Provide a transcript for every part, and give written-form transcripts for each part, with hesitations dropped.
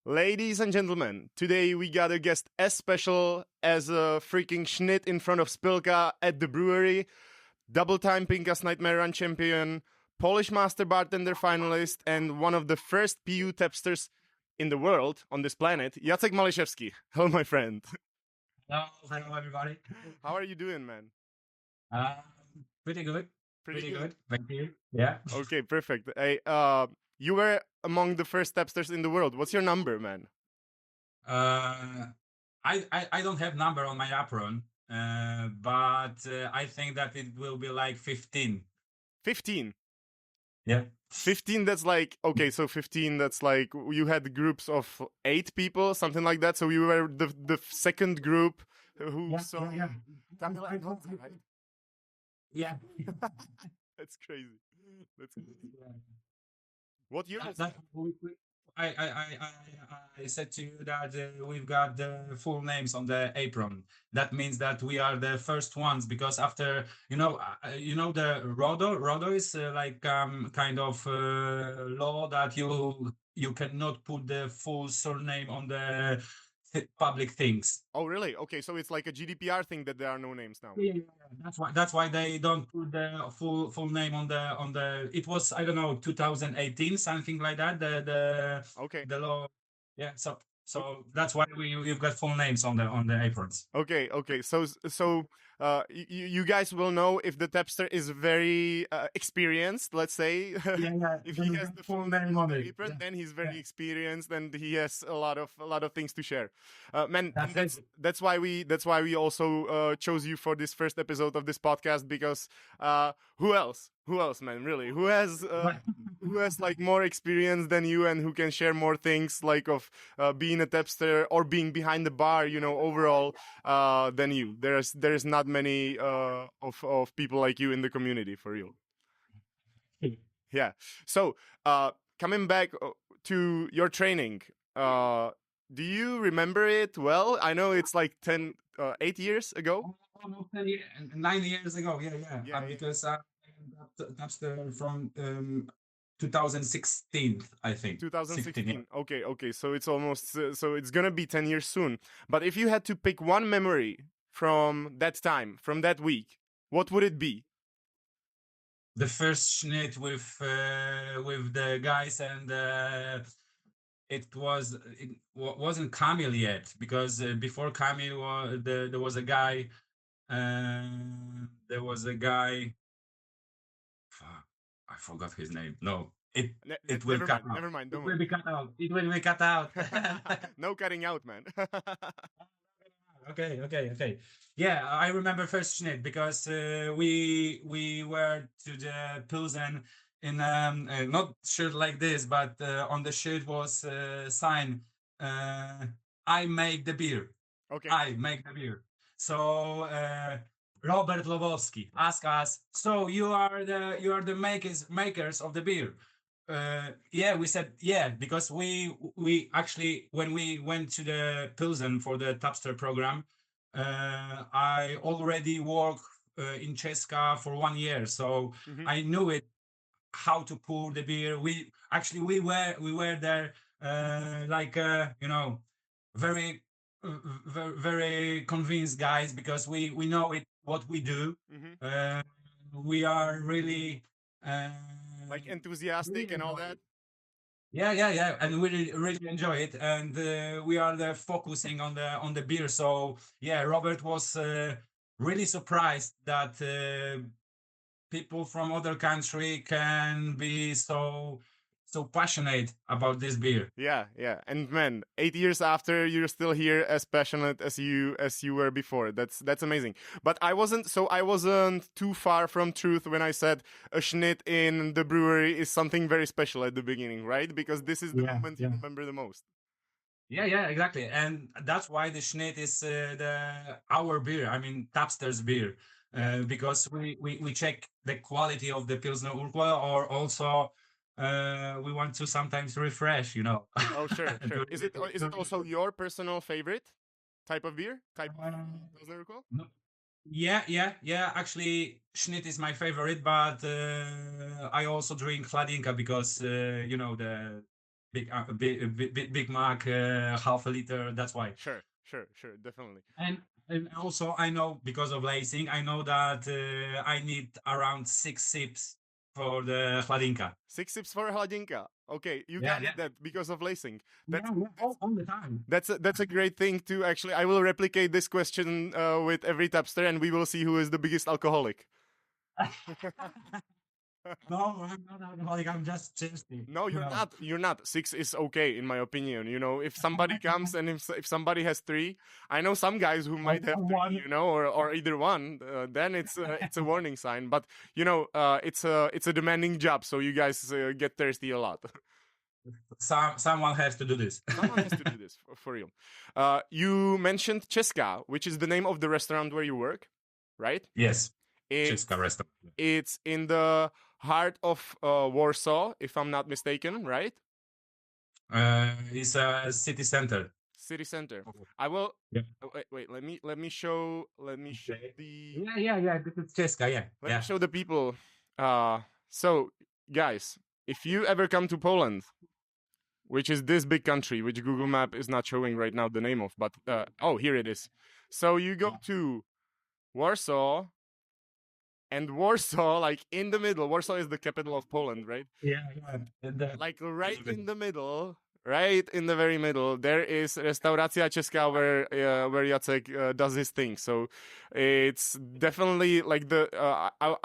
Ladies and gentlemen, today we got a guest as special as a freaking Schnitt in front of Spilka at the brewery, double-time Pinkas Nightmare Run champion, Polish Master Bartender finalist, and one of the first PU Tapsters in the world on this planet, Jacek Maliszewski. Hello, my friend. Hello, everybody. How are you doing, man? Uh, Pretty good. Pretty Pretty good. good. Thank you. Yeah. Okay, perfect. Hey, you were among the first Tapsters in the world. What's your number, man? Uh, I don't have number on my apron, but I think that it will be like 15. 15. Yeah. 15, that's like, okay, so 15, that's like you had groups of 8 people, something like that. So you were the second group who saw Yeah. Kamil and Honza, right? Yeah. That's crazy. That's crazy. What year was That- I said to you that we've got the full names on the apron. That means that we are the first ones because after the Rodo is like kind of law that you cannot put the full surname on the public things. Oh, really? Okay, so it's like a GDPR thing that there are no names now. Yeah, that's why they don't put the full name on the. It was, I don't know, 2018, something like that. Okay. The law. Yeah, so that's why we've got full names on the aprons. Okay. So you guys will know if the Tapster is very experienced, let's say. Yeah. If he has the full name on the apron, Yeah. then he's very experienced and he has a lot of things to share. Man, That's it. that's why we also chose you for this first episode of this podcast because who else? Who else, man? Really? Who has like more experience than you and who can share more things like of being a Tapster or being behind the bar, overall than you. There's not many of people like you in the community, for real. Yeah. So coming back to your training, do you remember it well? I know it's like 8 years ago. Almost 9 years ago. Yeah. Yeah. Because that's from 2016, I think. 16, yeah. 2016. Okay. So it's almost so it's gonna be 10 years soon. But if you had to pick one memory from that time, from that week, what would it be? The first Schnitt with the guys, and wasn't Kamil yet, because before Kamil there was a guy. There was a guy. Fuck, I forgot his name. No, it will cut out. Never mind. It Don't will worry. be cut out. It will be cut out. No cutting out, man. Okay. Yeah, I remember first Schnitt because we were to the Pilsen in not shirt like this, but on the shirt was sign I make the beer. Okay. I make the beer. So Robert Lobowski asked us, so you are the makers of the beer. Yeah, we said yeah, because we actually, when we went to the Pilsen for the Tapster program, I already worked in Czeska for 1 year, so Mhm. I knew it, how to pour the beer. We were there like very very convinced guys, because we know it, what we do. Mhm. We are really Like enthusiastic really and all enjoy that. it. Yeah, and we really enjoy it, and we are there focusing on the beer. So yeah, Robert was really surprised that people from other country can be so passionate about this beer. Yeah. And man, 8 years after, you're still here as passionate as you were before. That's amazing. But I wasn't too far from truth when I said a Schnitt in the brewery is something very special at the beginning, right? Because this is the moment you remember the most. Yeah, exactly. And that's why the Schnitt is our beer. I mean, Tapster's beer, because we check the quality of the Pilsner Urquell, or also we want to sometimes refresh, Oh, sure. Is it also your personal favorite type of beer? Type of Pilsner Urquell? No. Yeah. Actually, Schnitt is my favorite, but I also drink Hladinka because the Big Mac, half a liter. That's why. Sure, definitely. And also I know because of lacing, I know that I need around 6 sips for the chladinka. 6 sips for hladinka. Okay, you Yeah, can yeah, eat that because of lacing. yeah, That's yeah, all the time. that's a great thing too. Actually, I will replicate this question with every tapster, and we will see who is the biggest alcoholic. No, I'm not alcoholic. I'm just thirsty. No, You you're know. not. You're not. 6 is okay, in my opinion. You know, if somebody comes and if somebody has 3, I know some guys who might have 3. One. You know, or either one. Then it's a warning sign. But you know, it's a demanding job, so you guys get thirsty a lot. Someone has to do this. Someone has to do this for you. You mentioned Česká, which is the name of the restaurant where you work, right? Yes, It's Česká restaurant. it's in the heart of Warsaw, if I'm not mistaken, right? It's a city center. City center. I will. Yeah. Wait. Let me show. Let me show Okay. the. Yeah. This is Česká. Yeah, Let me show the people. So guys, if you ever come to Poland, which is this big country, which Google Map is not showing right now the name of, but oh, here it is. So you go to Warsaw, and Warsaw, like in the middle. Warsaw is the capital of Poland, right? Yeah. Like right in the middle, right in the very middle, there is Restauracja Česká where Jacek does his thing. So it's definitely like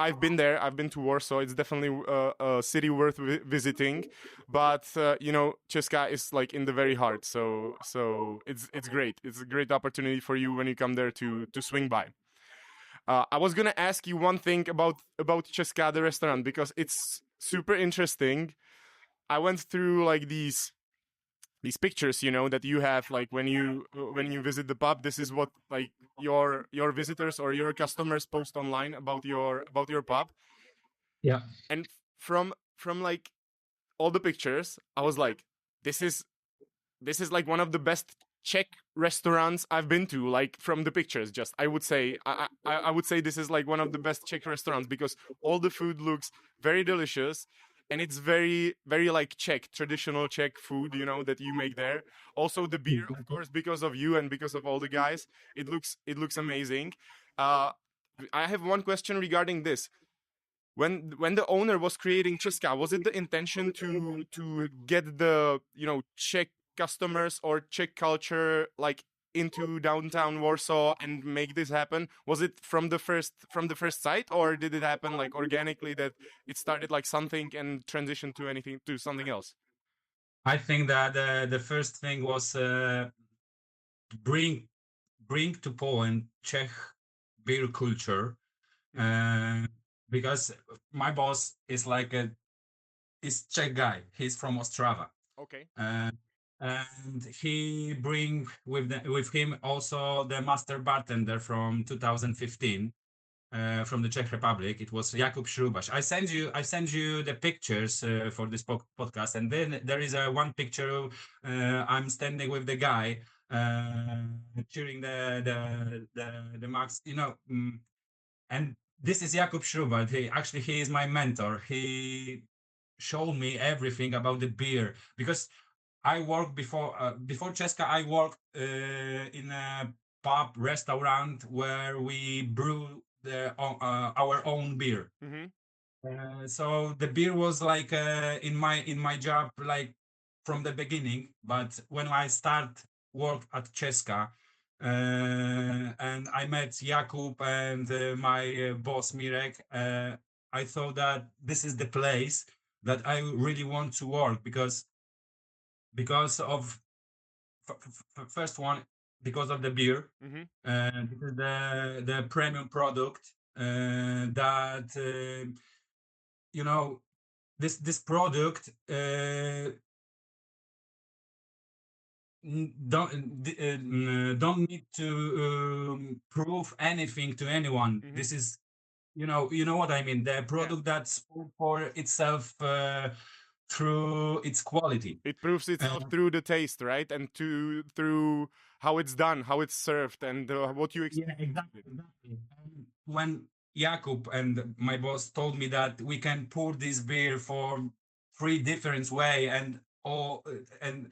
I've been there. I've been to Warsaw. It's definitely a city worth visiting. But you know, Česká is like in the very heart. So it's great. It's a great opportunity for you when you come there to swing by. I was gonna ask you one thing about Česká, the restaurant, because it's super interesting. I went through like these pictures, you know, that you have like when you visit the pub. This is what like your visitors or your customers post online about your pub. Yeah. And from like all the pictures, I was like, this is like one of the best Czech restaurants I've been to. Like from the pictures, just I would say this is like one of the best Czech restaurants because all the food looks very delicious. And it's very, very like Czech, traditional Czech food, you know, that you make there. Also the beer, of course, because of you and because of all the guys, it looks amazing. I have one question regarding this. When the owner was creating Česká, was it the intention to get the, you know, Czech customers or Czech culture like into downtown Warsaw and make this happen? Was it from the first sight, or did it happen like organically that it started like something and transitioned to something else? I think that the first thing was bring to Poland Czech beer culture, because my boss is like is Czech guy. He's from Ostrava. Okay. And he bring with him also the master bartender from 2015 from the Czech Republic. It was Jakub Śrubasz. I send you the pictures for this podcast, and then there is one picture. I'm standing with the guy cheering the Max, you know, and this is Jakub Śrubasz. He is my mentor. He showed me everything about the beer because I worked before Česká. I worked in a pub restaurant where we brew our own beer. Mm-hmm. So the beer was like in my job like from the beginning. But when I start work at Česká, and I met Jakub and my boss Mirek, I thought that this is the place that I really want to work because of first one, because of the beer, because the premium product that you know, this product don't need to prove anything to anyone. This is, you know what I mean. The product that's for itself through its quality. It proves itself through the taste, right? And through how it's done, how it's served, and what you expect. Yeah, exactly. When Jakub and my boss told me that we can pour this beer for 3 different way, and and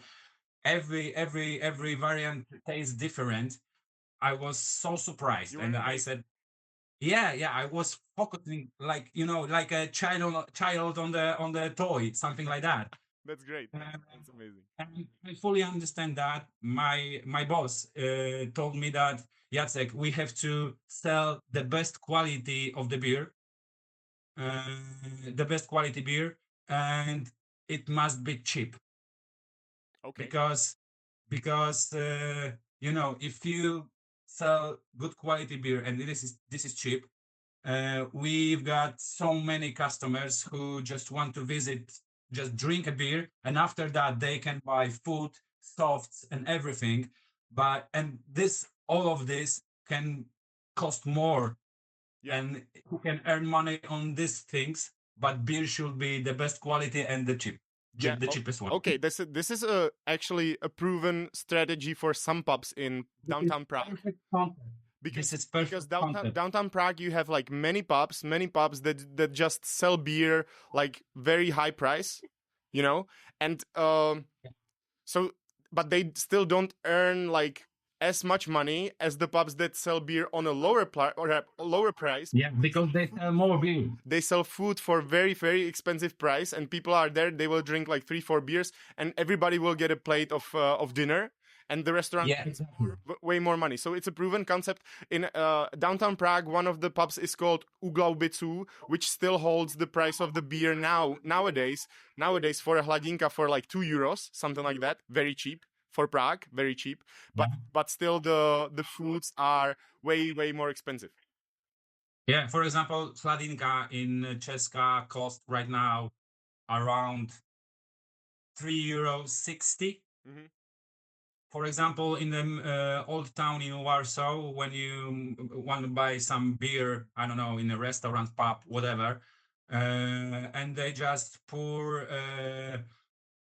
every variant tastes different. I was so surprised, You were and I amazed. said, yeah, I was focusing like like a child on the toy, something like that. That's great. Uh, That's amazing. and I fully understand that. My boss told me that, Jacek, we have to sell the best quality of the beer, uh, the best quality beer, and it must be cheap Okay. because if you sell good quality beer and this is cheap, we've got so many customers who just want to visit, just drink a beer, and after that they can buy food, softs, and everything. But and this all of this can cost more, Yeah. and you can earn money on these things. But beer should be the best quality and Yeah. the cheapest one. Okay. This is actually a proven strategy for some pubs in This is downtown Prague. perfect content. Because This is because perfect content. downtown Prague you have like many pubs that just sell beer like very high price, you know, and so but they still don't earn like as much money as the pubs that sell beer on a lower price. Yeah, because they sell more beer. They sell food for very expensive price, and people are there. They will drink like 3-4 beers, and everybody will get a plate of dinner, and the restaurant Yeah, exactly. way more money. So it's a proven concept in downtown Prague. One of the pubs is called Uglaubicu, which still holds the price of the beer nowadays for a hladinka for like €2, something like that, very cheap for Prague, very cheap. But still the foods are way more expensive. Yeah, for example, Sladinka in Česka cost right now around €3.60. Mm-hmm. For example, in the old town in Warsaw, when you want to buy some beer, I don't know, in a restaurant, pub, whatever, and they just pour,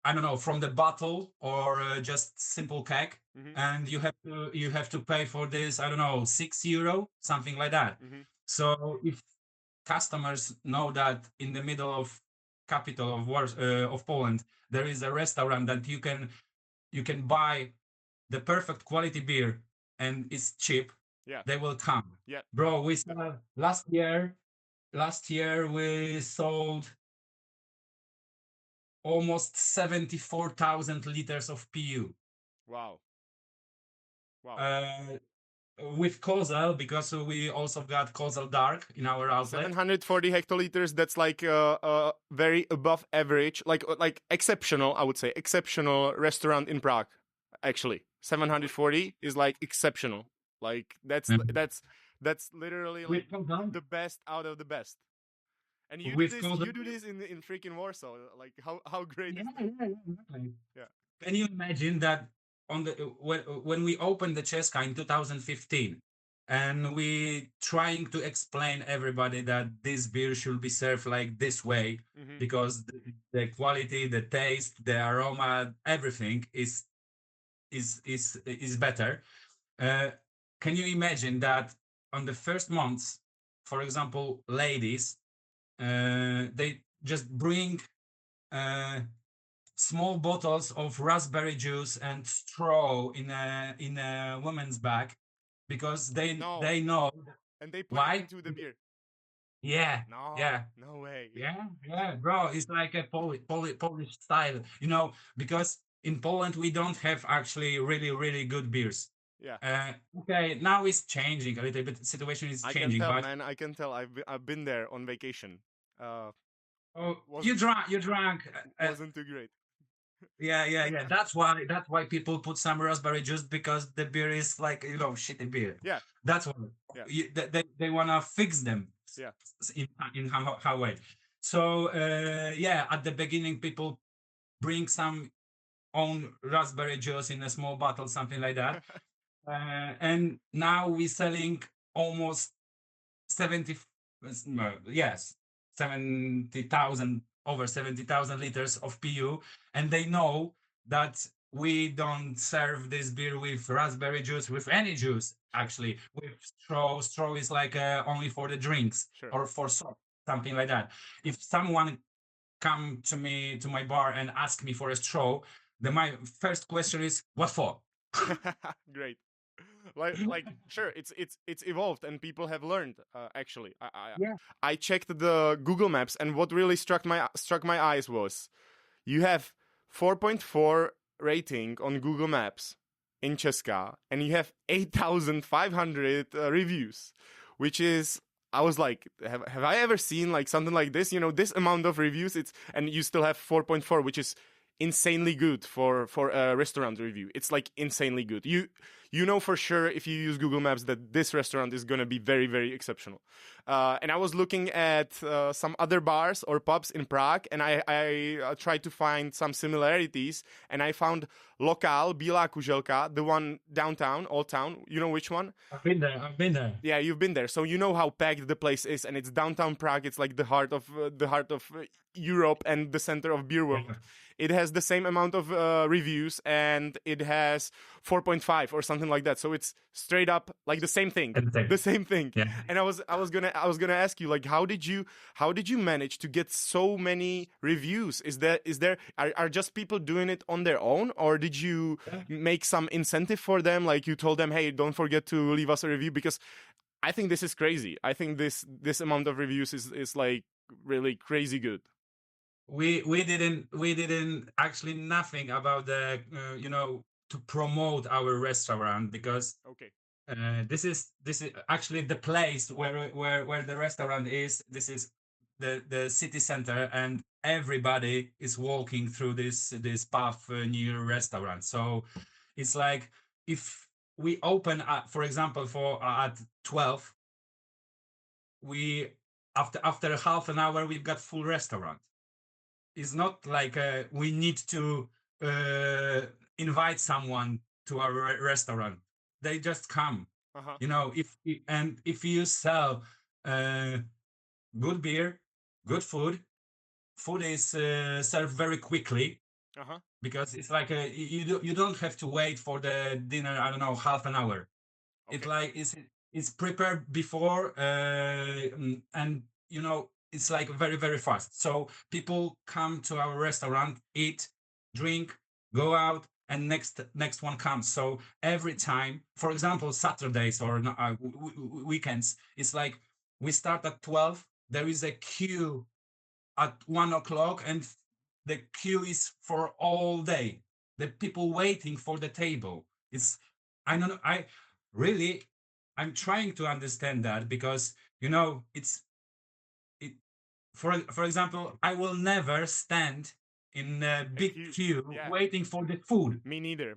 I don't know, from the bottle or just simple keg, Mm-hmm. and you have to pay for this, I don't know, €6, something like that. Mm-hmm. So if customers know that in the middle of capital of Poland there is a restaurant that you can buy the perfect quality beer and it's cheap, Yeah. they will come. Yeah. Bro, we saw last year we sold almost 74,000 liters of PU. Wow. Uh, with Kozel, because we also got Kozel Dark in our outlet. 740 hectoliters. That's like very above average, like exceptional. I would say exceptional restaurant in Prague. Actually, 740 is like exceptional. Like that's literally like the best out of the best. And you do this in freaking Warsaw. Like how great is that? Exactly. Yeah. Can you imagine that on the when we opened the Česka in 2015, and we trying to explain everybody that this beer should be served like this way, Mm-hmm. because the quality, the taste, the aroma, everything is better. Can you imagine that on the first months, for example, ladies, they just bring small bottles of raspberry juice and straw in a woman's bag, because they know And they put it why. into the beer. Yeah, No. yeah, No way. yeah, bro. It's like a Polish style, because in Poland we don't have actually really good beers. Yeah. Okay, now it's changing a little bit. The situation is I can changing, tell, but man. I can tell. I've been there on vacation. you drank. Wasn't too great. Yeah. That's why people put some raspberry juice, because the beer is like shitty beer. Yeah. That's why Yeah. they wanna fix them. Yeah. In how way. So at the beginning people bring some own raspberry juice in a small bottle, something like that. And now we're selling almost 70, yes, 70,000, over 70,000 liters of PU, and they know that we don't serve this beer with raspberry juice, with any juice, actually, with straw. Straw is like only for the drinks, Sure. or for soft, something like that. If someone come to me to my bar and ask me for a straw, then my first question is, what for? Great. Like sure, it's evolved and people have learned. Actually, Yeah. I checked the Google Maps, and what really struck my eyes was you have 4.4 rating on Google Maps in Česka, and you have 8,500 reviews, which is, I was like, have I ever seen like something like this? You know, this amount of reviews. And you still have 4.4, which is insanely good for a restaurant review. It's like insanely good. You know for sure if you use Google Maps that this restaurant is gonna be very, very exceptional. And I was looking at some other bars or pubs in Prague, and I tried to find some similarities, and I found Lokal Bílá Kuželka, the one downtown, Old Town. You know which one? I've been there. I've been there. Yeah, you've been there, so you know how packed the place is, and it's downtown Prague. It's like the heart of Europe and the center of beer world. Yeah. It has the same amount of reviews, and it has 4.5 or something like that. So it's straight up like the same thing. The same thing. Yeah. And I was gonna ask you, like, how did you manage to get so many reviews? Are just people doing it on their own, or did you make some incentive for them? Like you told them, hey, don't forget to leave us a review, because I think this is crazy. I think this amount of reviews is like really crazy good. We didn't actually nothing about the to promote our restaurant, because Okay. this is actually the place where the restaurant is. This is the city center, and everybody is walking through this path near restaurant. So it's like, if we open for example at 12, we after half an hour we've got full restaurant. It's not like we need to invite someone to our restaurant. They just come. Uh-huh. You know, if you sell good beer, good food is served very quickly. Uh-huh. Because it's like you don't have to wait for the dinner. I don't know, half an hour. Okay. It's like it's prepared before, and you know, it's like very, very fast. So people come to our restaurant, eat, drink, go out, and next one comes. So every time, for example, Saturdays or weekends, it's like we start at 12. There is a queue at 1 o'clock, and the queue is for all day. The people waiting for the table. I don't know. I'm trying to understand that, because you know for example, I will never stand in a big queue waiting for the food. Me neither.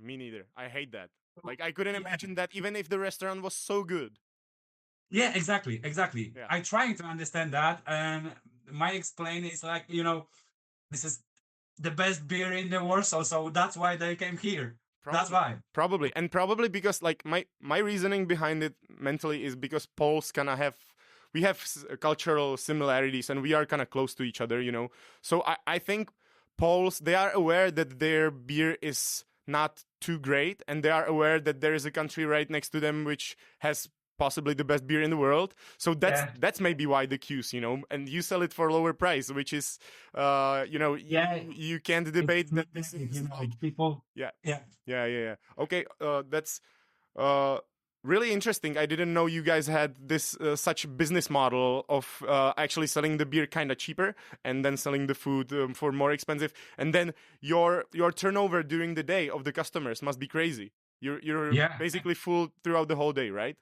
I hate that. Like, I couldn't imagine that, even if the restaurant was so good. Yeah, exactly. Yeah. I'm trying to understand that, and my explain is like, you know, this is the best beer in the world, so that's why they came here. That's why. Probably because, like, my reasoning behind it mentally is because Poles kind of have cultural similarities, and we are kind of close to each other, you know. So I think Poles, they are aware that their beer is not too great, and they are aware that there is a country right next to them which has possibly the best beer in the world. So that's maybe why the queues, you know, and you sell it for a lower price, which is you know, you can't debate that this is, you know, like, people. Yeah. Okay, that's really interesting. I didn't know you guys had this such business model of actually selling the beer kind of cheaper and then selling the food for more expensive, and then your turnover during the day of the customers must be crazy. You're basically full throughout the whole day, right?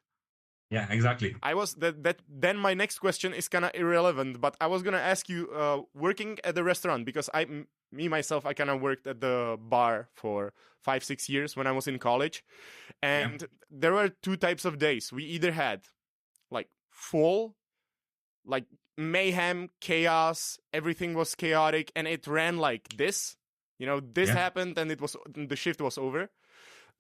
Yeah, exactly. I was then my next question is kind of irrelevant, but I was gonna ask you, working at the restaurant, because I kind of worked at the bar for 5-6 years when I was in college, and there were two types of days. We either had like full, like mayhem, chaos, everything was chaotic, and it ran like this. You know, this happened, and the shift was over.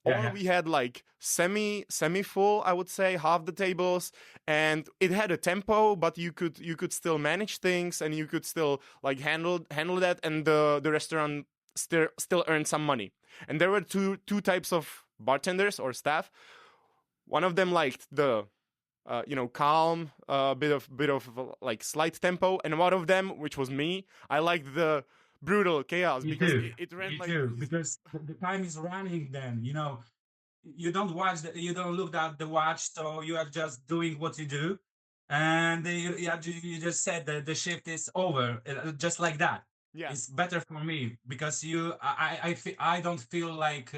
Or we had like semi full, I would say, half the tables, and it had a tempo, but you could still manage things, and you could still like handle that, and the restaurant still earn some money. And there were two types of bartenders or staff. One of them liked the calm, bit of like slight tempo, and one of them, which was me, I liked the brutal chaos Me because too. it ran Me like too. Because the time is running. Then you don't watch. You don't look at the watch, so you are just doing what you do, and you just said that the shift is over, just like that. yeah. It's better for me because I don't feel like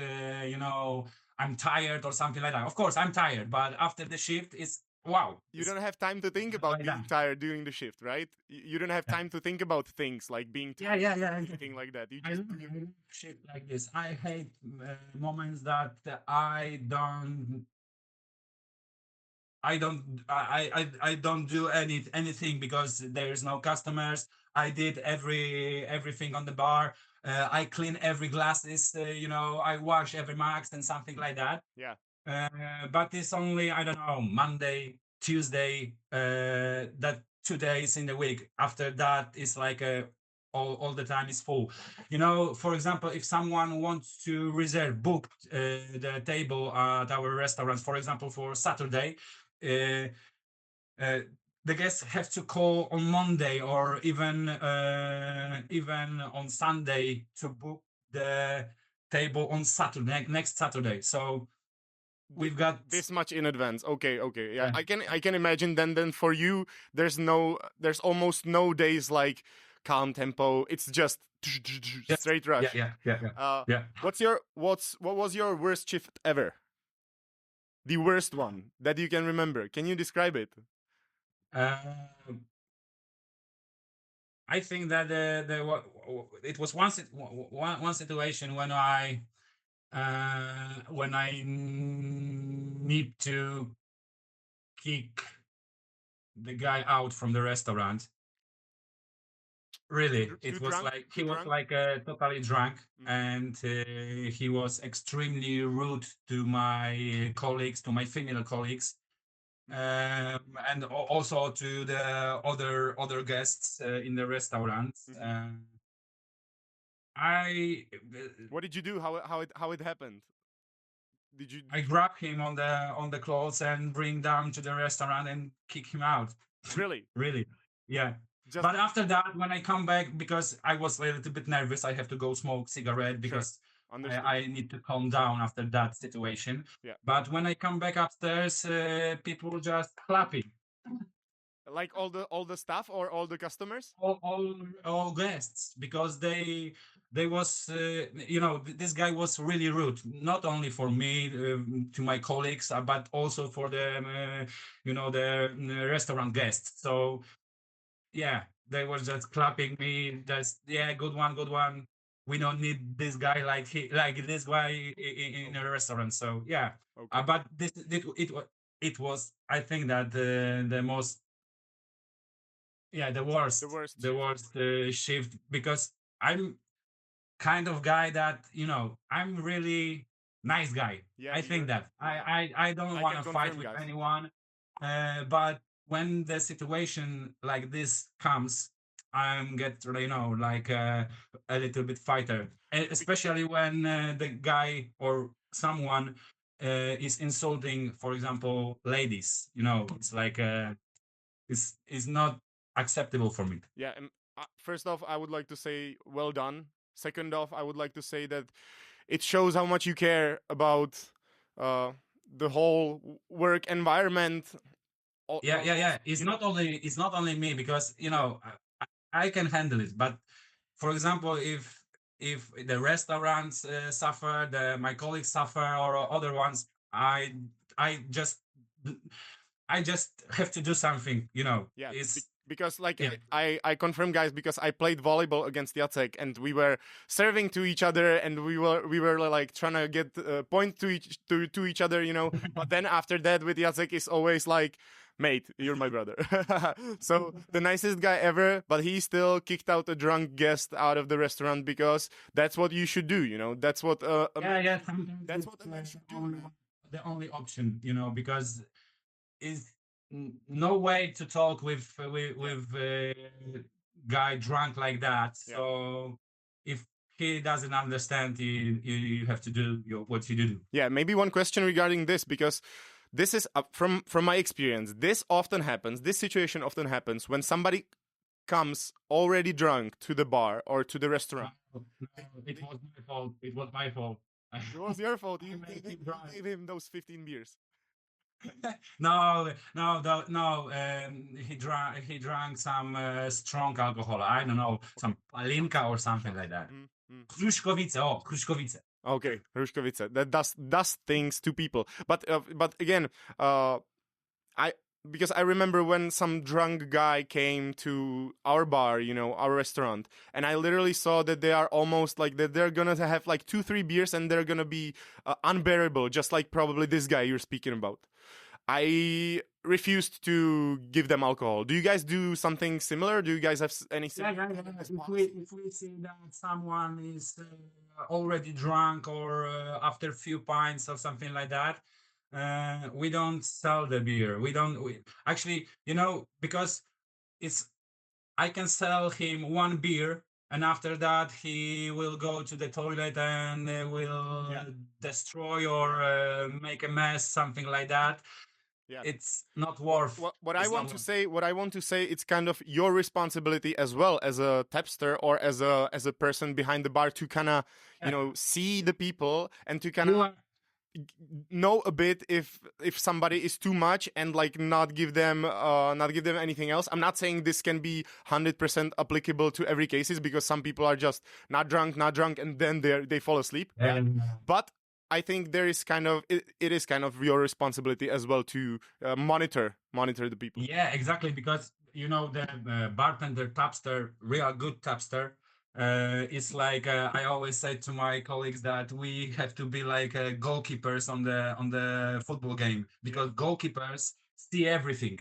I'm tired or something like that. Of course, I'm tired, but after the shift, it's wow. You It's don't have time to think better about like being that. tired during the shift, right? You don't have Yeah, time to think about things like being yeah, tired yeah, or yeah. anything like that. You I just love, I love shit like this. I hate moments that I don't do anything because there's no customers. I did everything on the bar. I clean every glasses. I wash every max and something like that. yeah. But it's only I don't know Monday, Tuesday. That 2 days in the week. After that, it's like all the time is full. For example, if someone wants to reserve book the table at our restaurant, for example, for Saturday, uh, uh, the guests have to call on Monday or even on Sunday to book the table on Saturday next Saturday. So we've got This much in advance. Okay, okay. Yeah, uh, I can imagine then for you there's almost no days like calm tempo. It's just just straight rush. yeah. Yeah. What was your worst shift ever? The worst one that you can remember. Can you describe it? Uh, I think that it was one situation when I need to kick the guy out from the restaurant. Really, Too it was drunk? like he Too was drunk? like totally drunk, Mhm. and he was extremely rude to my colleagues, to my female colleagues, and also to the other guests in the restaurant. Mhm. I What did you do? How it happened? Did you I did you grab him on the clothes and bring down to the restaurant and kick him out. really Really, yeah. just But after that, when I come back, because I was a little bit nervous, I have to go smoke cigarette sure because understood? I need to calm down after that situation. Yeah, But when I come back upstairs, people just clapping. like all the staff or all the customers? All guests because they was this guy was really rude, not only for me, to my colleagues, but also for the the restaurant guests. So yeah, they were just clapping me, just yeah, good one. We don't need this guy like this guy in a Okay, restaurant. So yeah, okay. but it was, I think that the most, yeah, the The worst, worst shift. shift, because I'm kind of guy that I'm really nice guy. Yeah, I think that yeah. I don't I want can to fight confirm, with guys. anyone, but when the situation like this comes, I'm get like a little bit fighter. Bec- Especially when the guy or someone is insulting, for example, ladies. It's like is not acceptable for me. yeah, and first off, I would like to say well done. Second off, I would like to say that it shows how much you care about uh, the whole work environment. Yeah. It's not only me, because Yeah, I can handle it. But for example, if the restaurants suffer, my colleagues suffer, or other ones, I just I just have to do something. yeah. It's Because like yeah, I confirm, guys, because I played volleyball against Jacek, and we were serving to each other, and we were like trying to get point to each other, But then after that, with Jacek, is always like, mate, you're my brother. So the nicest guy ever, but he still kicked out a drunk guest out of the restaurant because that's what you should do, That's what a man. yeah. Sometimes That's it's what a man should do, only, man. the only option, because is no way to talk Yeah, with guy drunk like that. yeah. So if he doesn't understand, you have to do what you do. Yeah, maybe one question regarding this, because this is from my experience. This often happens. This situation often happens when somebody comes already drunk to the bar or to the restaurant. No, it was my fault. It was my fault. It was your fault. You made gave him drunk. him those 15 beers. No, no, no. He drank some strong alcohol. I don't know, some palinka or something like that. Kruszkowice. Oh, Kruszkowice. Okay, Hruškovice. That does things to people. But again, I because I remember when some drunk guy came to our bar, our restaurant, and I literally saw that they are almost like that they're gonna have like 2-3 beers and they're gonna be unbearable, just like probably this guy you're speaking about. I refused to give them alcohol. Do you guys do something similar? Do you guys have any similar? If we see that someone is already drunk or after a few pints or something like that, we don't sell the beer. Actually, because it's I can sell him one beer, and after that he will go to the toilet and will destroy or make a mess, something like that. Yeah. It's not worth. What I want to say, it's kind of your responsibility as well as a tapster or as a person behind the bar to kind of see the people and to kind of know a bit if somebody is too much and like not give them anything else. I'm not saying this can be 100% applicable to every cases, because some people are just not drunk and then they fall asleep. But I think there is it is kind of your responsibility as well to monitor the people. Yeah, exactly, because the bartender tapster, real good tapster, it's like I always say to my colleagues that we have to be like goalkeepers on the football game, because goalkeepers see everything.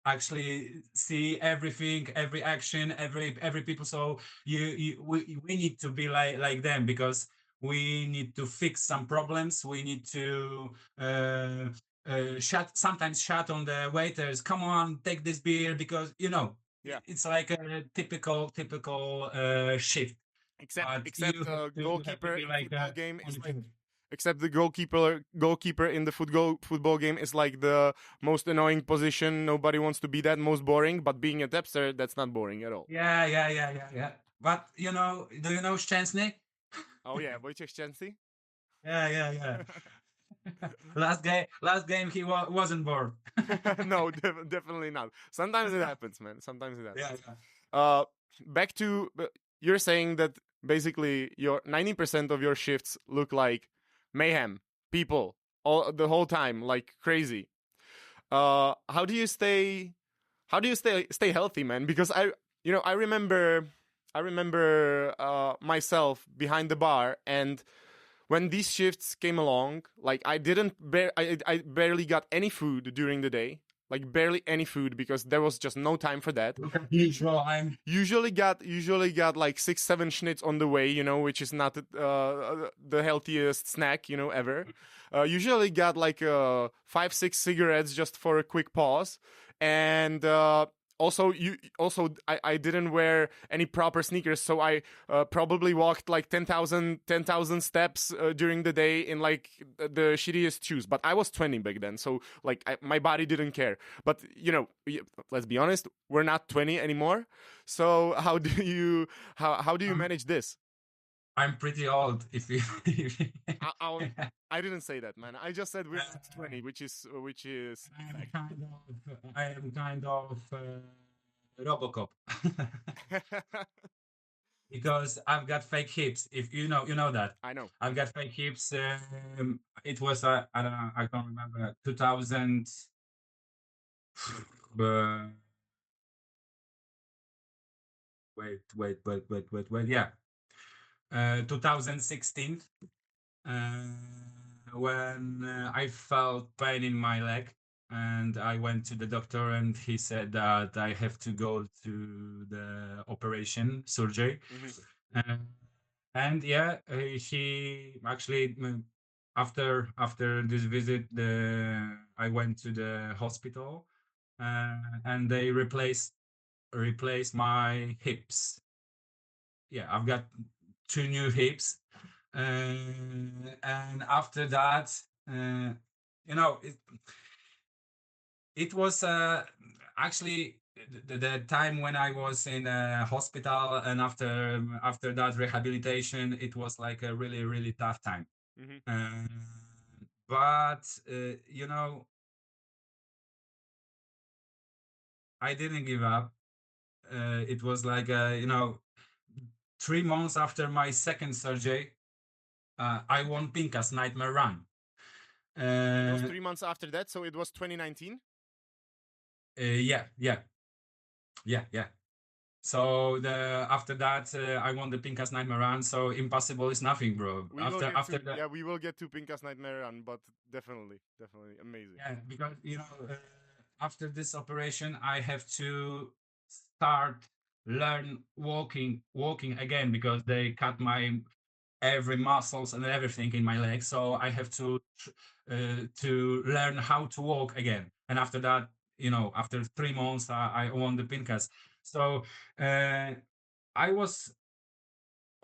Actually, see everything, every action, every people. So we need to be like them, because we need to fix some problems. We need to sometimes shout on the waiters, come on, take this beer, because it's like a typical shift. Except the goalkeeper goalkeeper in football game is like, except the goalkeeper in the football game is like the most annoying position. Nobody wants to be that, most boring. But being a tapster, that's not boring at all. Yeah. But do you know Szczęsny? Oh yeah, Wojciech Szczęsny. Yeah. last game he wasn't bored. No, definitely not. Sometimes it happens, man. Sometimes it happens. Yeah. Back to you're saying that basically your 90% of your shifts look like mayhem, people the whole time, like crazy. How do you stay healthy, man? Because I remember myself behind the bar, and when these shifts came along, like I barely got any food during the day. Like barely any food, because there was just no time for that. I'm usually got like 6-7 schnitz on the way, which is not the healthiest snack ever. Usually got like 5-6 cigarettes just for a quick pause, and also I didn't wear any proper sneakers, so I probably walked like 10,000 steps during the day in like the shittiest shoes. But I was 20 back then, so like my body didn't care. But let's be honest, we're not 20 anymore. So how do you manage this? I'm pretty old. If you, I didn't say that, man. I just said we're 20, which is. I am kind of Robocop. Because I've got fake hips. If you know that. I know. I've got fake hips. It was I don't know. I can't remember. 2000. Wait. Yeah. 2016. When I felt pain in my leg, and I went to the doctor, and he said that I have to go to the operation surgery. And yeah, he actually after this visit, I went to the hospital, and they replaced my hips. Yeah, I've got 2 new hips. And after that, you know, it was actually the time when I was in a hospital, and after that rehabilitation, it was like a really really tough time. Hmm. Uh, but you know, I didn't give up. It was like you know, 3 months after my second surgery, I won Pinkas Nightmare Run. It was Uh, 3 months after that, so it was 2019. yeah, yeah, yeah, yeah. So the after that, I won the Pinkas Nightmare Run. So impossible is nothing, bro. We will get After to, the yeah, we will get to Pinkas Nightmare Run, but definitely, definitely amazing. yeah, because you know, after this operation, I have to start learn walking again because they cut my every muscles and everything in my legs. So I have to learn how to walk again. And after that, you know, after 3 months, I won the Pinkas. So uh, I was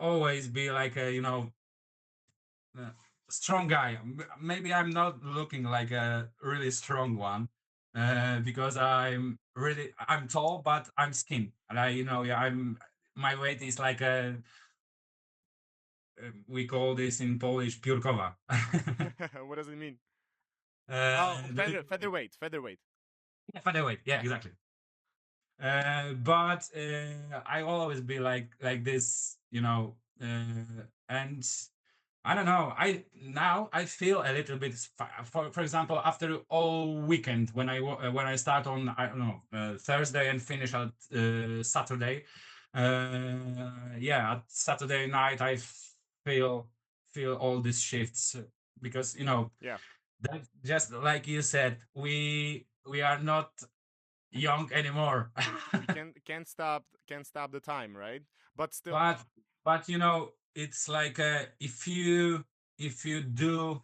always be like a, you know, uh, strong guy. Maybe I'm not looking like a really strong one because I'm tall, but I'm skinny, and I, you know, yeah, my weight is like a we call this in Polish piórkowa. What does it mean? Oh, The featherweight, featherweight. yeah, featherweight, yeah, exactly. But I always be like this, you know, and I don't know. I feel a little bit. For example, after all weekend when I start on I don't know Thursday and finish at Saturday. Yeah, at Saturday night I feel feel all these shifts because you know Yeah, that just like you said we are not young anymore. we can't stop the time, right? But still, but but you know it's like if you do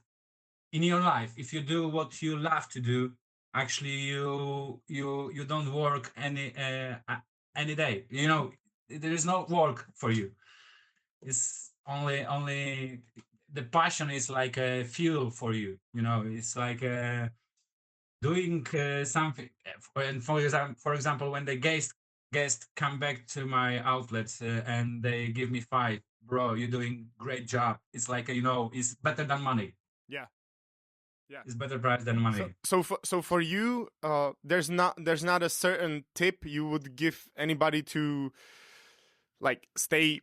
in your life if you do what you love to do actually you don't work any day, you know, there is no work for you. It's only the passion is like a fuel for you, you know, it's like doing something. And for example, when the guest come back to my outlets and they give me five, bro, you're doing great job. It's like you know, it's better than money. yeah, yeah. It's better price than So, money. for you, there's not a certain tip you would give anybody to like stay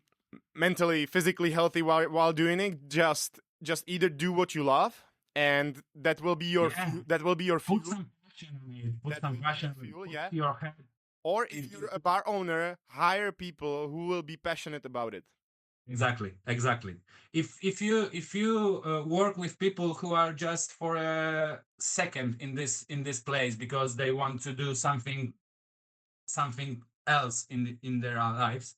mentally, physically healthy while doing it. Just either do what you love, and that will be your Yeah, that will be your fuel. put some passion on it. Put That some will be your passion. fuel, Put yeah. your head. Or if you're a bar owner, hire people who will be passionate about it. Exactly, exactly. If you work with people who are just for a second in this place because they want to do something else in their lives,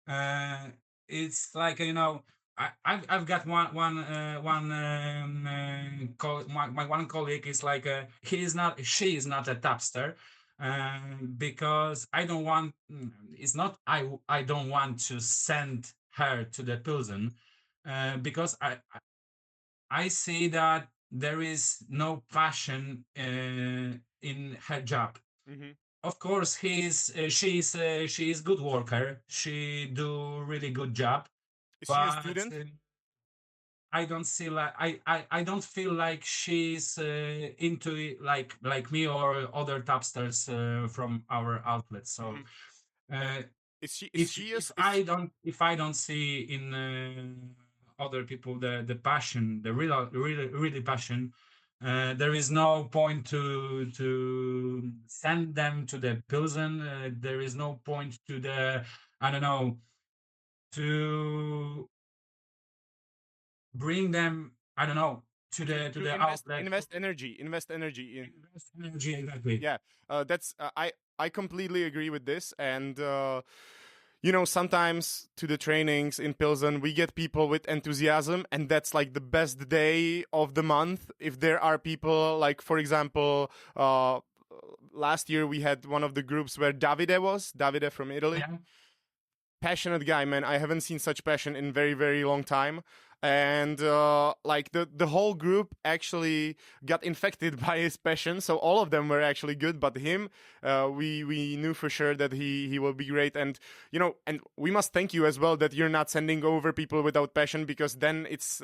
uh, it's like you know I've got my one colleague is like she is not a tapster because I don't want it's not I don't want to send her to the prison because I see that there is no passion in her job. Hmm. Of course she is good worker, she do really good job, Is she a but student? I don't see like I don't feel like she's into it like me or other tapsters from our outlets. So Hmm. Uh, uh, if I don't see in other people the passion, the really passion, there is no point to send them to the prison. There is no point to the I don't know to bring them. I don't know to to the invest outlet. invest energy in. Invest energy exactly. Yeah, that's I completely agree with this. And sometimes to the trainings in Pilsen we get people with enthusiasm, and that's like the best day of the month. If there are people, like for example, last year we had one of the groups where Davide from Italy. Yeah. Passionate guy, man. I haven't seen such passion in very very long time. and like the whole group actually got infected by his passion. So all of them were actually good, but him, we knew for sure that he will be great. And and we must thank you as well that you're not sending over people without passion, because then it's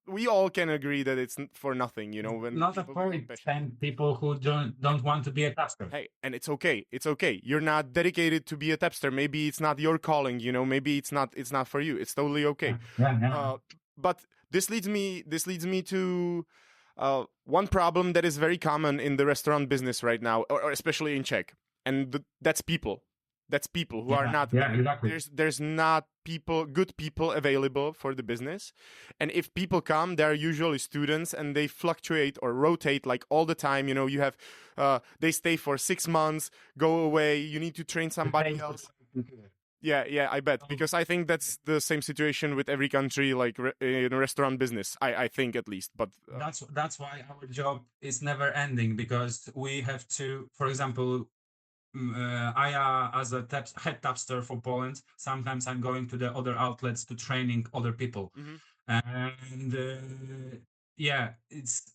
we all can agree that it's for nothing, when Not a people without point passion. send people who don't want to be a tapster. Hey, and it's okay. It's okay. You're not dedicated to be a tapster. Maybe it's not your calling. Maybe it's not for you. It's totally okay. Yeah. But this leads me to one problem that is very common in the restaurant business right now, or especially in Czech, and that's people. That's people who are not. Yeah, exactly. There's not good people available for the business, and if people come, they're usually students, and they fluctuate or rotate like all the time. You have they stay for 6 months, go away. You need to train somebody else. Yeah, I bet, because I think that's the same situation with every country, like in a restaurant business. I think at least, but that's why our job is never ending, because we have to, for example. I, as a head tapster for Poland, sometimes I'm going to the other outlets to training other people, and yeah, it's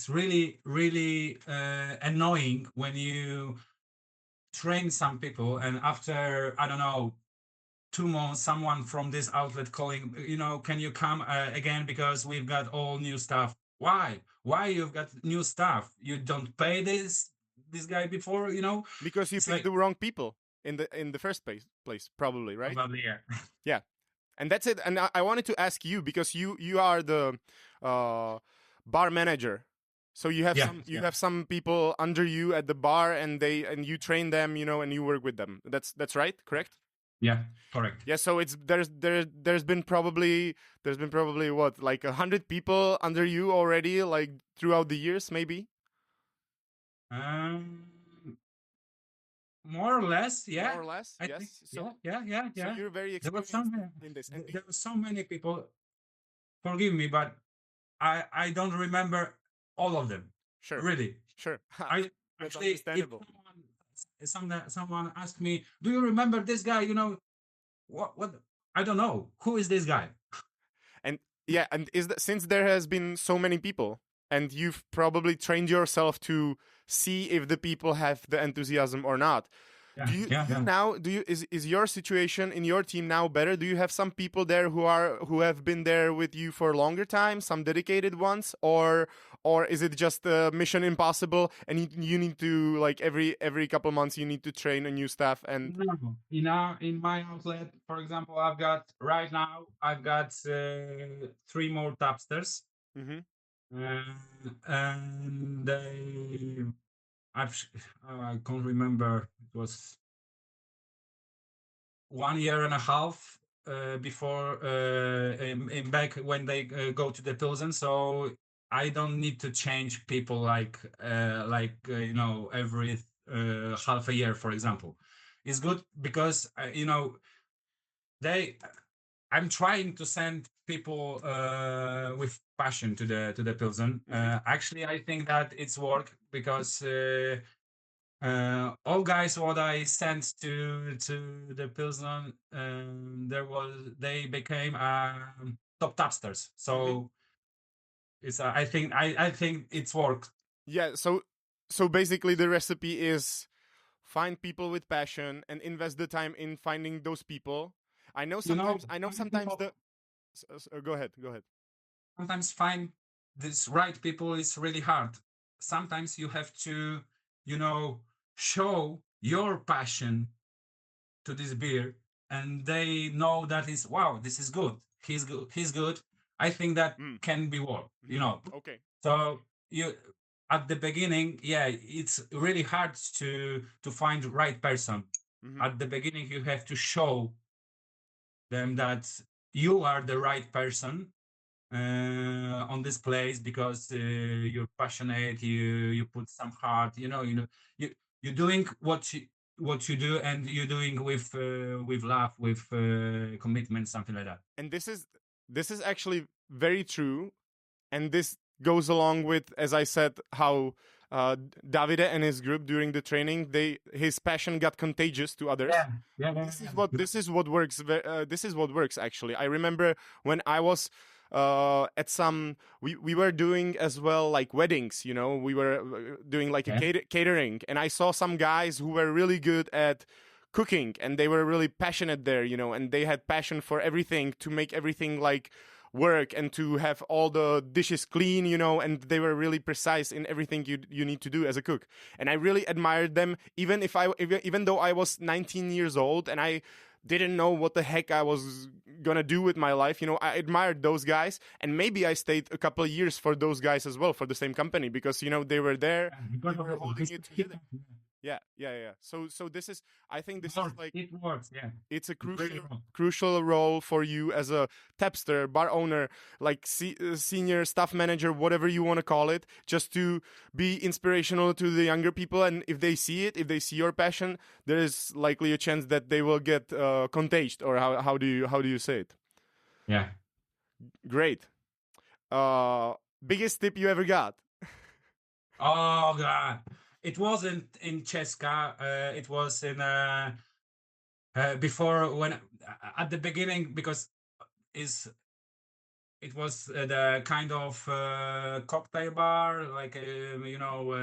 really annoying when you train some people, and after, I don't know, 2 months, someone from this outlet calling, can you come again, because we've got all new stuff. Why you've got new stuff? You don't pay this guy before, because you It's picked like, the wrong people in the first place, probably, right? probably, yeah. Yeah, and that's it. And I wanted to ask you, because you are the bar manager, so you have some people under you at the bar, and you train them, and you work with them. That's right, correct? Yeah, correct. Yeah, so there's been probably what, like 100 people under you already, like throughout the years, maybe. More or less, yeah. More or less, I yes. think, So yeah. So you're very experienced in this. And There were so many people. Forgive me, but I don't remember all of them. Sure, Really. sure. I That's actually, if understandable. someone asked me, "Do you remember this guy?" What? I don't know. Who is this guy? And yeah, and since there has been so many people, and you've probably trained yourself to see if the people have the enthusiasm or not. Is your situation in your team now better? Do you have some people there who have been there with you for a longer time, some dedicated ones, or is it just mission impossible, and you need to, like, every couple months you need to train a new staff? And no, in my outlet, for example, I've got 3 more tapsters. And I can't remember. It was 1 year and a half before in back when they go to the Pilsen. So I don't need to change people like every half a year, for example. It's good because I'm trying to send people with passion to the Pilsen. Actually, I think that it's work, because all guys what I sent to the Pilsen, they became top tapsters. So it's I think it's work. Yeah, so basically the recipe is find people with passion and invest the time in finding those people. I know sometimes go ahead. Sometimes find this right people is really hard. Sometimes you have to, show your passion to this beer, and they know that is, wow, this is good. He's good. I think that can be work. Okay. So you at the beginning, yeah, it's really hard to find the right person. At the beginning, you have to show them that you are the right person on this place, because you're passionate, you put some heart, you're doing what you do, and you're doing with love, with commitment, something like that. And this is actually very true, and this goes along with, as I said, how Davide and his group during the training, his passion got contagious to others. This is what works. This is what works actually. I remember when I was at some, we were doing as well like weddings. You know, we were doing like a catering, and I saw some guys who were really good at cooking, and they were really passionate there. You know, and they had passion for everything, to make everything like work and to have all the dishes clean, you know, and they were really precise in everything you need to do as a cook. And I really admired them, even though I was 19 years old and I didn't know what the heck I was gonna do with my life. You know, I admired those guys, and maybe I stayed a couple of years for those guys as well, for the same company, because, you know, they were there, they were holding it together. Yeah. So this is, I think this is like, it works. Yeah, it's a crucial role for you as a tapster, bar owner, like senior staff manager, whatever you want to call it, just to be inspirational to the younger people. And if they see it, if they see your passion, there is likely a chance that they will get contagious. Or how do you say it? Yeah. Great. Biggest tip you ever got? Oh God. It wasn't in Czeska. It was in before, when at the beginning, because it was the kind of cocktail bar, like you know,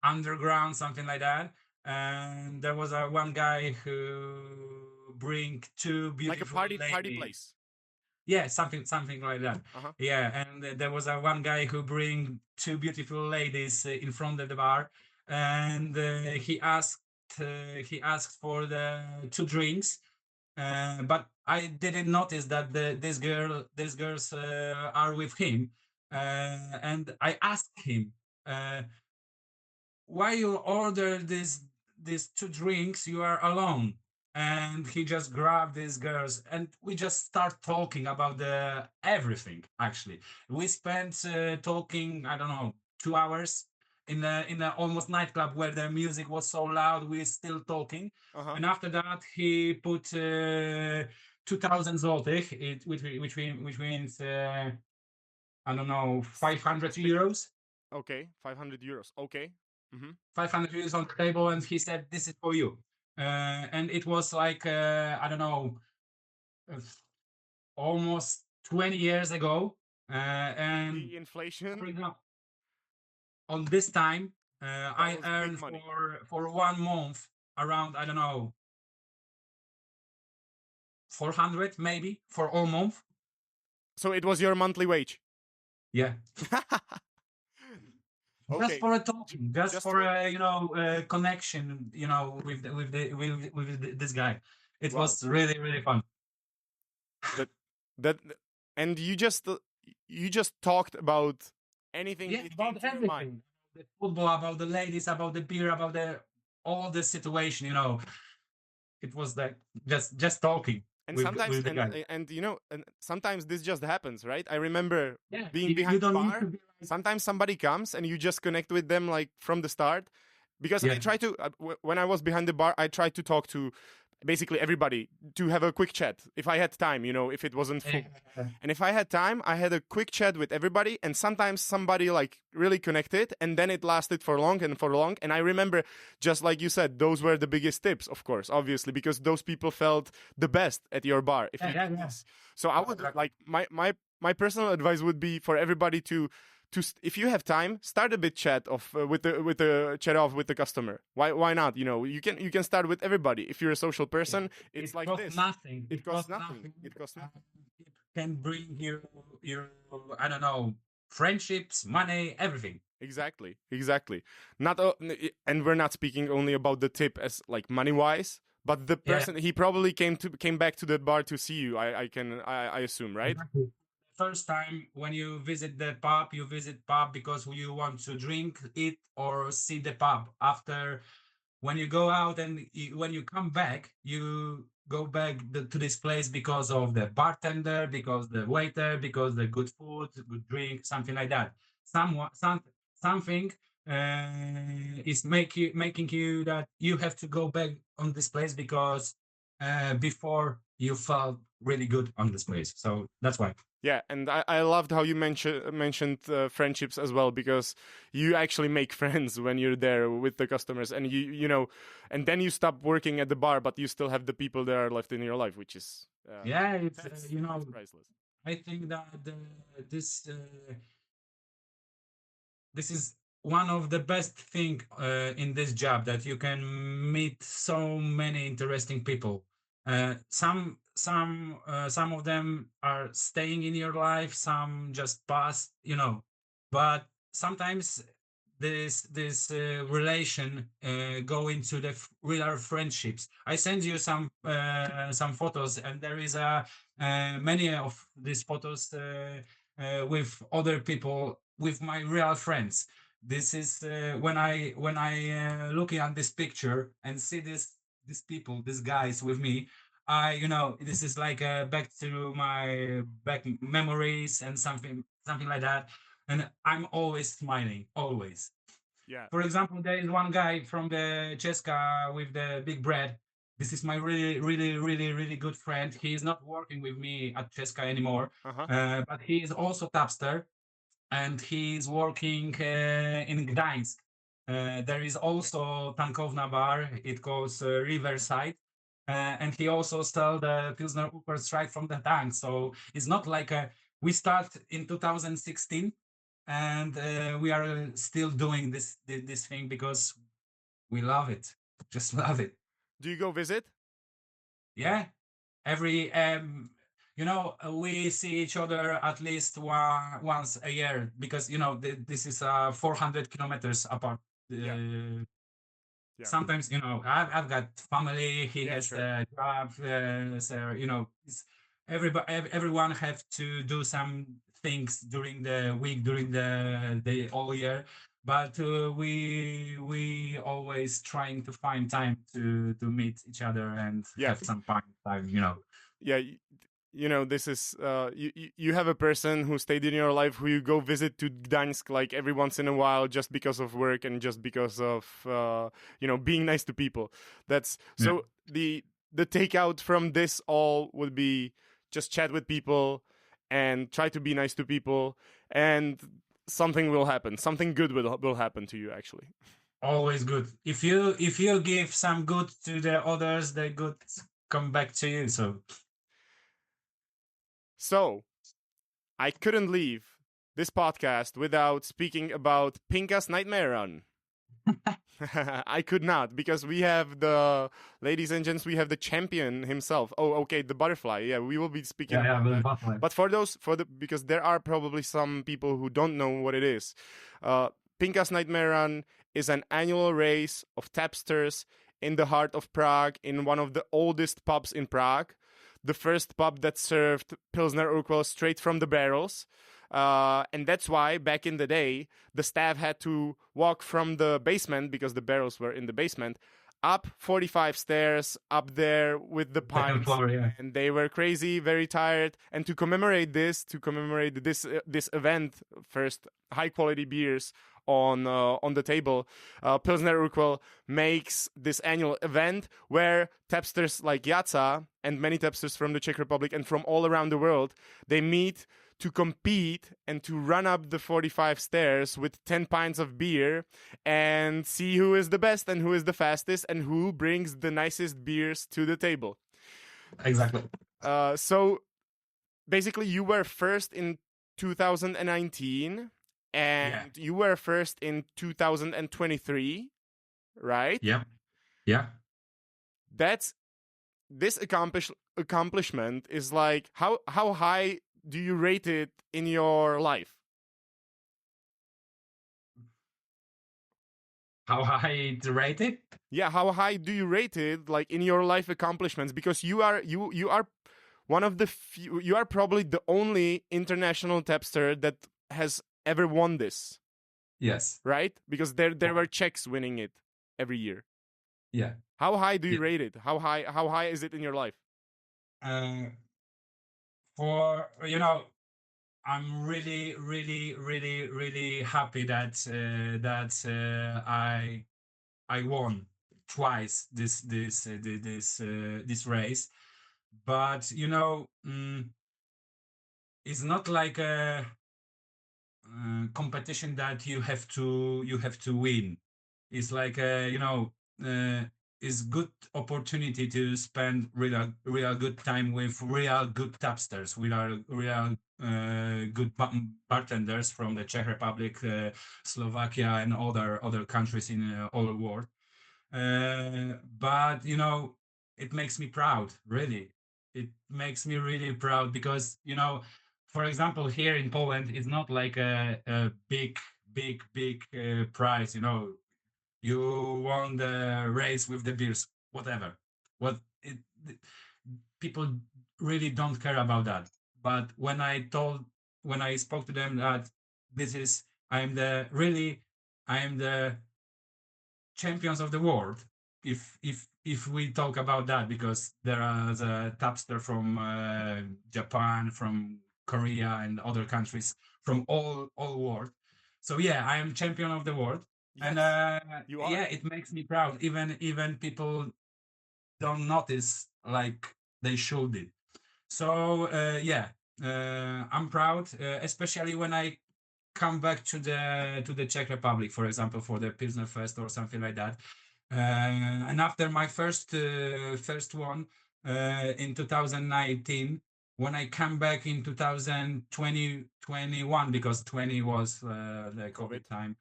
underground, something like that. And there was one guy who bring two beautiful like a party place. Yeah, something like that. Yeah, and there was one guy who bring two beautiful ladies in front of the bar, and he asked for the two drinks, but I didn't notice that these girls are with him, and I asked him, why you order these two drinks, you are alone. And he just grabbed these girls, and we just start talking about the everything. Actually, we spent talking, I don't know, 2 hours in the almost nightclub, where the music was so loud. We still talking. And after that, he put 2,000 zlotych, which means I don't know, 500 euros. Okay, 500 euros. Okay. 500 euros on the table, and he said, "This is for you." And it was like I don't know, almost 20 years ago. And the inflation, for example, on this time, I earned for 1 month around, I don't know, 400 maybe for all month. So it was your monthly wage. Yeah. Okay. Just for a talking, just for a, you know, connection, you know, with this guy. It was really, really fun. That and you just talked about anything. Yeah, about everything. The football, about the ladies, about the beer, about all the situation. You know, it was like just talking. And sometimes, and you know, and sometimes this just happens, right? I remember being behind the bar. Sometimes somebody comes and you just connect with them like from the start, because I try to when I was behind the bar, I tried to talk to basically everybody, to have a quick chat if I had time, you know, if it wasn't full. And if I had time, I had a quick chat with everybody, and sometimes somebody like really connected, and then it lasted for long. And I remember, just like you said, those were the biggest tips, of course, obviously, because those people felt the best at your bar. So I would like, my personal advice would be for everybody to if you have time, start a bit chat off with the chat off with the customer. Why not? You know, you can start with everybody. If you're a social person, it's like this. Nothing. It costs nothing. It costs nothing. It can bring you your, I don't know, friendships, money, everything. Exactly. Not and we're not speaking only about the tip as like money wise, but the person, he probably came back to the bar to see you. I assume, right? Exactly. First time when you visit the pub, you visit pub because you want to drink, eat, or see the pub. After, when you go out and when you come back, you go back to this place because of the bartender, because the waiter, because the good food, good drink, something like that. Something is making you that you have to go back on this place, because before you felt really good on this place. So that's why. Yeah, and I loved how you mentioned friendships as well, because you actually make friends when you're there with the customers, and you know, and then you stop working at the bar, but you still have the people that are left in your life, which is Yeah, it's that's you know, priceless. I think that this this is one of the best thing in this job, that you can meet so many interesting people. Some of them are staying in your life, some just pass, you know. But sometimes this relation go into the real friendships. I send you some photos, and there is a many of these photos with other people, with my real friends. This is when I looking at this picture and see these people, these guys with me. This is like back to my back memories and something like that. And I'm always smiling, always. Yeah, For example, there is one guy from the Czeska with the big bread. This is my really, really, really, really good friend. He is not working with me at Czeska anymore, uh-huh. but he is also Tapster, and he's working in Gdańsk. There is also Tankowna bar. It goes Riverside. And he also sell the Pilsner Urquell straight from the tank. So it's not like we start in 2016, and we are still doing this thing because we love it. Just love it. Do you go visit? Yeah. Every we see each other at least once a year, because this is 400 kilometers apart. Yeah, uh, yeah, Sometimes I've got family, he yeah, has sure. a job, so everyone have to do some things during the week, during the all year. But we always trying to find time to meet each other and Yeah, have some fun time. yeah. You know, this is you have a person who stayed in your life who you go visit to Gdańsk like every once in a while, just because of work and just because of being nice to people. That's Yeah. so the takeout from this all would be just chat with people and try to be nice to people, and something will happen. Something good will happen to you, actually. Always good. If you give some good to the others, the good come back to you. So So I couldn't leave this podcast without speaking about Pinkas Nightmare Run. I could not, because we have the ladies and gents, we have the champion himself. Oh, okay, the butterfly. Yeah, we will be speaking about the that. butler. But because there are probably some people who don't know what it is. Pinkas Nightmare Run is an annual race of tapsters in the heart of Prague, in one of the oldest pubs in Prague. The first pub that served Pilsner Urquell straight from the barrels. And that's why back in the day, the staff had to walk from the basement, because the barrels were in the basement, up 45 stairs up there with the Second pints, floor, yeah. and they were crazy, very tired. And to commemorate this event, first high quality beers on the table, Pilsner Urquell makes this annual event where tapsters like Jaca and many tapsters from the Czech Republic and from all around the world, they meet to compete and to run up the 45 stairs with 10 pints of beer and see who is the best and who is the fastest and who brings the nicest beers to the table. Exactly. So basically, you were first in 2019 and you were first in 2023, right? Yeah. Yeah. That's this accomplishment is like, how high do you rate it in your life? How high to rate it? Yeah, how high do you rate it, like, in your life accomplishments? Because you are one of the few, you are probably the only international tapster that has ever won this, Yes. right? Because there were Czechs winning it every year. Yeah. How high do you Yeah. rate it? How high is it in your life? For I'm really, really, really, really happy that I won twice this race. but it's not like a competition that you have to win. It's like it's good opportunity to spend real good time with real good tapsters, with our real good bartenders from the Czech Republic, Slovakia, and other countries in all the world. But it makes me proud, really. It makes me really proud because for example, here in Poland, it's not like a big prize. You won the race with the beers, whatever. What people really don't care about that. But when I spoke to them that this is, I am the champions of the world. If we talk about that, because there is a tapster from Japan, from Korea, and other countries from all world. So yeah, I am champion of the world, and Yes, you are. yeah, it makes me proud. Even people don't notice like they should it. So yeah, I'm proud, especially when I come back to the Czech Republic, for example, for the Pilsner Fest or something like that. And after my first one in 2019, when I come back in 2021, because 20 was the COVID. COVID time.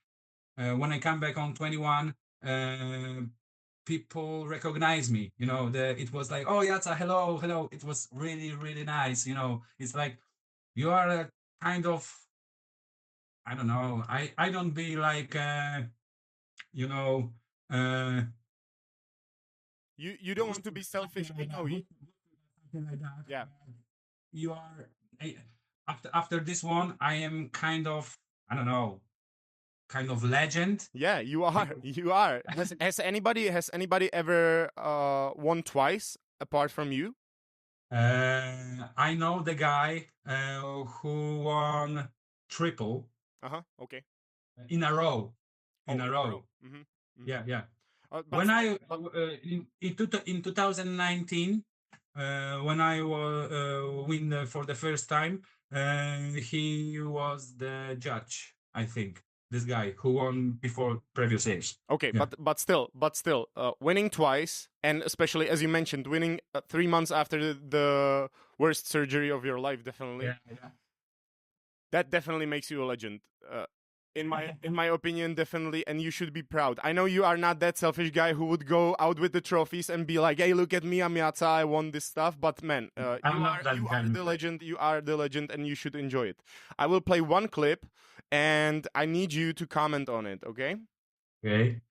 When I come back on 21, people recognize me. It was like, oh, Jacek, hello, hello. It was really, really nice. It's like you are a kind of, I don't know. I don't be like you know uh You don't want to be selfish. I know. something like that. Yeah. You are I- after this one, I am kind of, I don't know, kind of legend. Yeah, you are. You are. Has anybody ever won twice apart from you? I know the guy who won triple Okay. in a row. Oh, In a in a row. row. Mm-hmm. Yeah, yeah. But When still, I in 2019, when I was win for the first time, he was the judge. I think this guy who won before previous years. okay, Yeah. but still, winning twice, and especially as you mentioned, winning 3 months after the worst surgery of your life, definitely. Yeah. That definitely makes you a legend. In my opinion, definitely, and you should be proud. I know you are not that selfish guy who would go out with the trophies and be like, "Hey, look at me, I'm Jacek, I won this stuff." But man, I'm you not are that you are kind. the legend. You are the legend, and you should enjoy it. I will play one clip, and I need you to comment on it. Okay? Okay.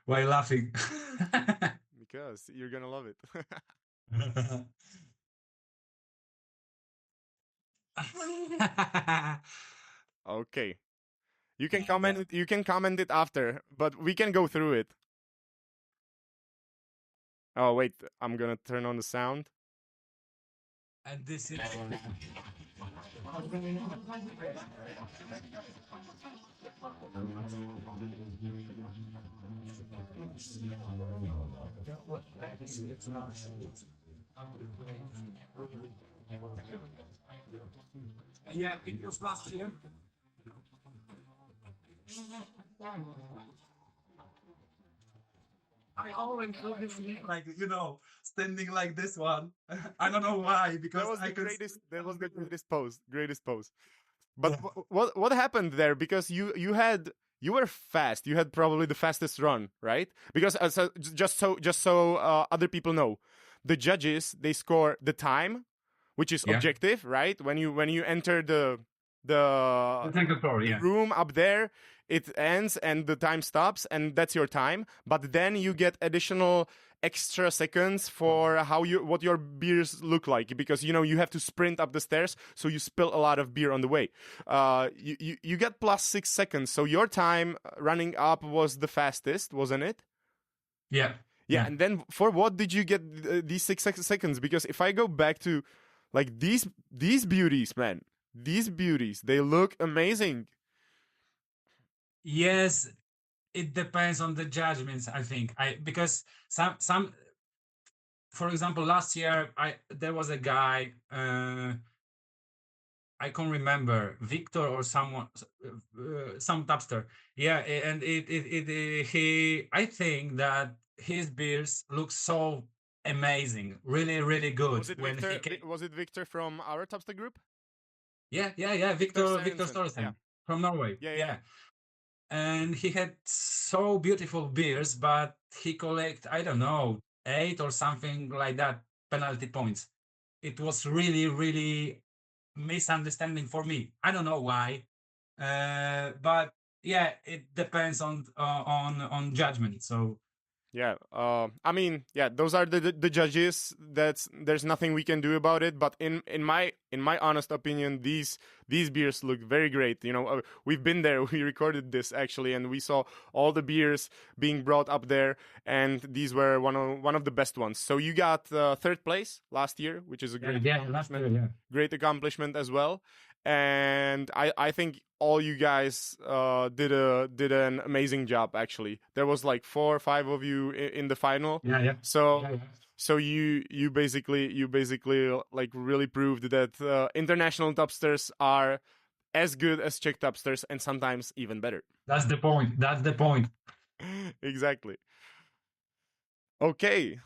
Why laughing? Because you're gonna love it. Okay. You can comment it. You can comment it after, but we can go through it. Oh wait, I'm gonna turn on the sound. And this is yeah, it was last year. I always do this like standing like this one. I don't know why, because I can. That was the greatest pose. Greatest pose. But what happened there? Because you were fast. You had probably the fastest run, right? Because just so other people know, the judges, they score the time, which is Yeah. objective, right? When you enter the Second floor, yeah. room up there, it ends and the time stops, and that's your time. But then you get additional extra seconds for what your beers look like, because you have to sprint up the stairs, so you spill a lot of beer on the way. You get plus 6 seconds, so your time running up was the fastest, wasn't it? Yeah. Yeah, and then for what did you get these 6 seconds? Because if I go back to like these beauties, man, these beauties, they look amazing. Yes, it depends on the judgments, I think. Because some for example, last year there was a guy, I can't remember, Victor or someone, some Tapster. Yeah, and he, I think that his beers look so amazing, really, really good Was it when he Victor? came. Was it Victor from our Tapster group? Yeah, Victor Victor Sørensen. Yeah, Storesen from Norway. yeah. Yeah. And he had so beautiful beers, but he collect, I don't know, 8 or something like that penalty points. It was really, really misunderstanding for me. I don't know why, but yeah, it depends on judgment. So Yeah, I mean, yeah, those are the judges. There's nothing we can do about it. But in my honest opinion, these beers look very great. You know, we've been there. We recorded this actually, and we saw all the beers being brought up there, and these were one of the best ones. So you got third place last year, which is a great last year, accomplishment. Great accomplishment as well. And I think all you guys did an amazing job. Actually, there was like 4 or 5 of you in the final. So you basically like really proved that international Tapsters are as good as Czech Tapsters and sometimes even better. That's the point. That's the point. Exactly. Okay.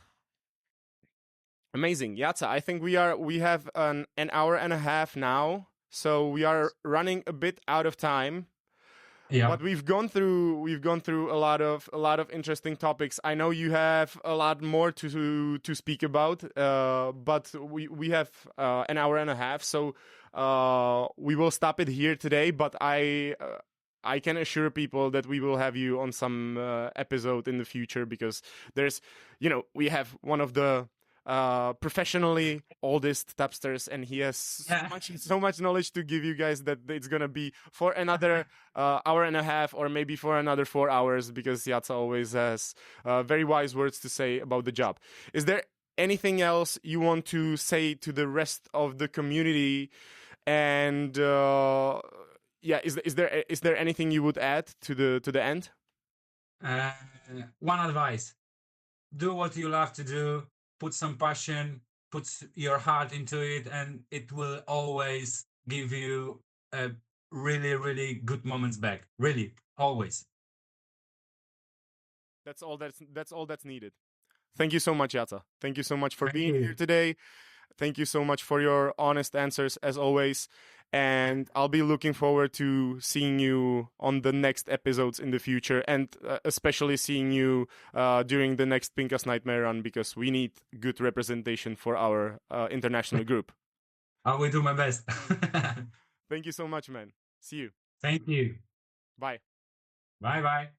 Amazing, Jacek. I think we have an hour and a half now. So we are running a bit out of time. Yeah. But we've gone through a lot of interesting topics. I know you have a lot more to speak about, but we have an hour and a half, so we will stop it here today. But I can assure people that we will have you on some episode in the future, because there's, we have one of the professionally oldest Tapsters, and he has so much knowledge to give you guys that it's gonna be for another hour and a half, or maybe for another 4 hours, because Jacek always has very wise words to say about the job. Is there anything else you want to say to the rest of the community? And is there anything you would add to the end? One advice: do what you love to do. Put some passion, put your heart into it, and it will always give you a really, really good moments back. Really, always. That's all that's needed. Thank you so much, Jacek. Thank you so much for being here today. Thank you so much for your honest answers, as always. And I'll be looking forward to seeing you on the next episodes in the future, and especially seeing you during the next Pinkas Nightmare Run, because we need good representation for our international group. I will do my best. Thank you so much, man. See you. Thank you. Bye. Bye-bye.